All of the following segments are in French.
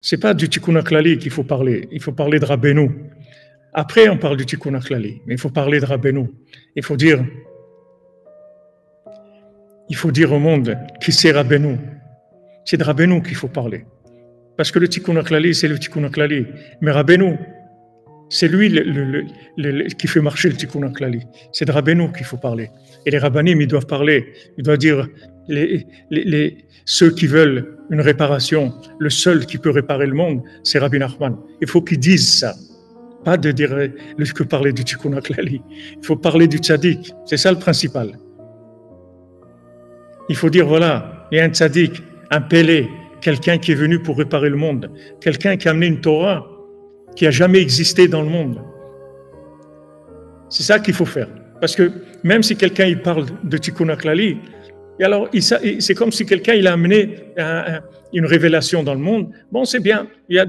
C'est pas du Tikkun HaKlali qu'il faut parler. Il faut parler de Rabbeinu. Après, on parle du Tikkun HaKlali. Mais il faut parler de Rabbeinu. Il faut dire au monde qui c'est Rabbeinu. C'est de Rabbeinu qu'il faut parler. Parce que le Tikkun HaKlali, c'est le Tikkun HaKlali. Mais Rabbeinu, c'est lui qui fait marcher le Tikkun HaKlali. C'est de Rabbeinu qu'il faut parler. Et les rabbanim, ils doivent parler. Ils doivent dire ceux qui veulent une réparation, le seul qui peut réparer le monde, c'est Rabbi Nachman. Il faut qu'ils disent ça. Pas de dire que parler du Tikkun HaKlali. Il faut parler du tzaddik. C'est ça le principal. Il faut dire, voilà, il y a un tzaddik, un pélé, quelqu'un qui est venu pour réparer le monde, quelqu'un qui a amené une Torah qui n'a jamais existé dans le monde. C'est ça qu'il faut faire. Parce que même si quelqu'un il parle de Tikkun HaKlali, et alors c'est comme si quelqu'un il a amené une révélation dans le monde. Bon, c'est bien. Il y a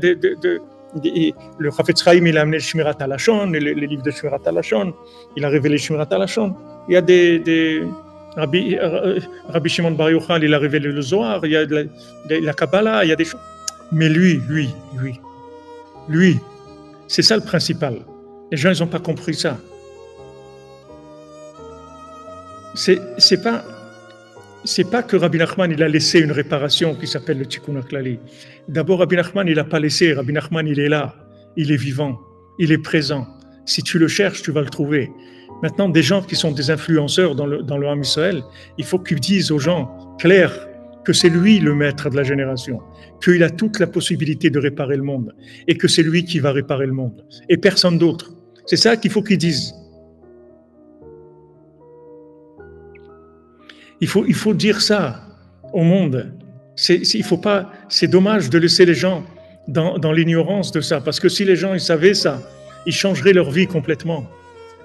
le Chafetz Chaim, il a amené le Shmirat HaLashon, les livres de Shmirat HaLashon. Il a révélé Shmirat HaLashon. Il y a Rabbi Shimon Bar Yochai, il a révélé le Zohar. Il y a la Kabbalah. Il y a des choses. Mais lui, c'est ça le principal. Les gens, ils n'ont pas compris ça. C'est pas que Rabbi Nachman il a laissé une réparation qui s'appelle le Tikkun HaKlali. D'abord, Rabbi Nachman il n'a pas laissé. Rabbi Nachman il est là, il est vivant, il est présent. Si tu le cherches, tu vas le trouver. Maintenant, des gens qui sont des influenceurs dans le Ham Israël, il faut qu'ils disent aux gens clair que c'est lui le maître de la génération, qu'il a toute la possibilité de réparer le monde et que c'est lui qui va réparer le monde et personne d'autre. C'est ça qu'il faut qu'ils disent. Il faut dire ça au monde. Il faut pas. C'est dommage de laisser les gens dans l'ignorance de ça, parce que si les gens ils savaient ça, ils changeraient leur vie complètement.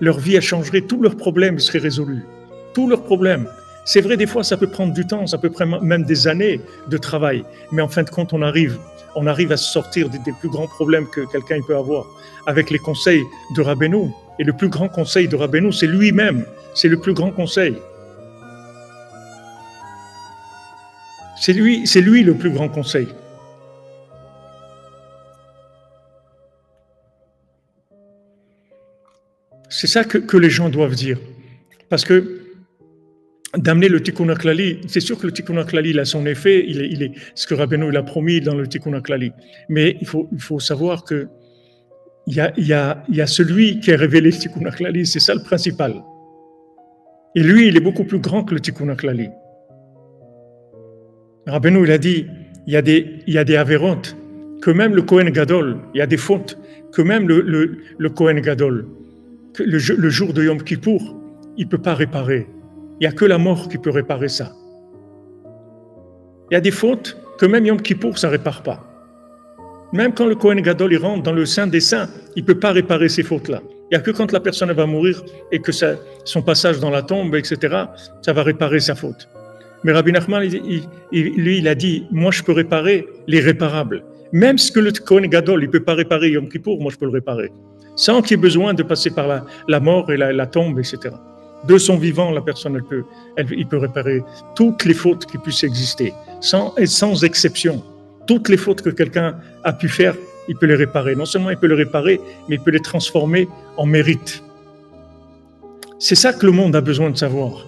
Leur vie a changé, tous leurs problèmes seraient résolus. Tous leurs problèmes. C'est vrai, des fois, ça peut prendre du temps, ça peut prendre même des années de travail. Mais en fin de compte, on arrive à se sortir des plus grands problèmes que quelqu'un peut avoir avec les conseils de Rabbeinu. Et le plus grand conseil de Rabbeinu, c'est lui-même. C'est le plus grand conseil. C'est lui le plus grand conseil. C'est ça que les gens doivent dire. Parce que d'amener le Tikkun HaKlali, c'est sûr que le Tikkun HaKlali il a son effet, il est ce que Rabbeinu il a promis dans le Tikkun HaKlali. Mais il faut savoir que il y a celui qui a révélé le Tikkun HaKlali, c'est ça le principal. Et lui, il est beaucoup plus grand que le Tikkun HaKlali. Rabbeinu il a dit, il y a des avérotes, que même le Kohen Gadol, il y a des fautes, que même le Kohen Gadol, que le jour de Yom Kippour, il ne peut pas réparer. Il n'y a que la mort qui peut réparer ça. Il y a des fautes que même Yom Kippour, ça ne répare pas. Même quand le Kohen Gadol il rentre dans le Saint des Saints, il ne peut pas réparer ces fautes-là. Il n'y a que quand la personne va mourir et que son passage dans la tombe, etc., ça va réparer sa faute. Mais Rabbi Nachman, lui, il a dit, moi, je peux réparer l'irréparable. Même ce que le Kohen Gadol, il ne peut pas réparer Yom Kippour, moi, je peux le réparer. Sans qu'il y ait besoin de passer par la mort et la tombe, etc. De son vivant, la personne, il peut réparer toutes les fautes qui puissent exister, sans exception. Toutes les fautes que quelqu'un a pu faire, il peut les réparer. Non seulement il peut les réparer, mais il peut les transformer en mérite. C'est ça que le monde a besoin de savoir.